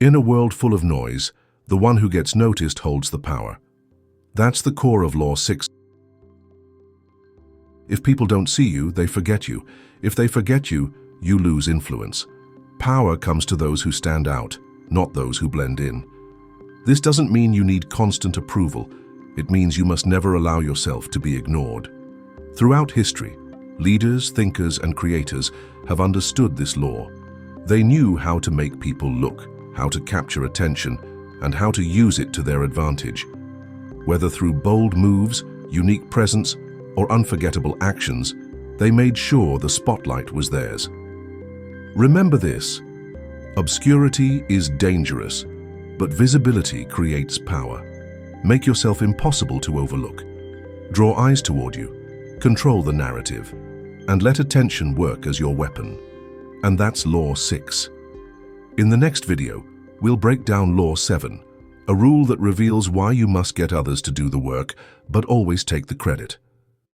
In a world full of noise, the one who gets noticed holds the power. That's the core of Law 6. If people don't see you, they forget you. If they forget you, you lose influence. Power comes to those who stand out, not those who blend in. This doesn't mean you need constant approval. It means you must never allow yourself to be ignored. Throughout history, leaders, thinkers, and creators have understood this law. They knew how to make people look, how to capture attention, and how to use it to their advantage. Whether through bold moves, unique presence, or unforgettable actions, they made sure the spotlight was theirs. Remember this: obscurity is dangerous, but visibility creates power. Make yourself impossible to overlook. Draw eyes toward you, control the narrative, and let attention work as your weapon. And that's Law 6. In the next video, we'll break down Law 7, a rule that reveals why you must get others to do the work, but always take the credit.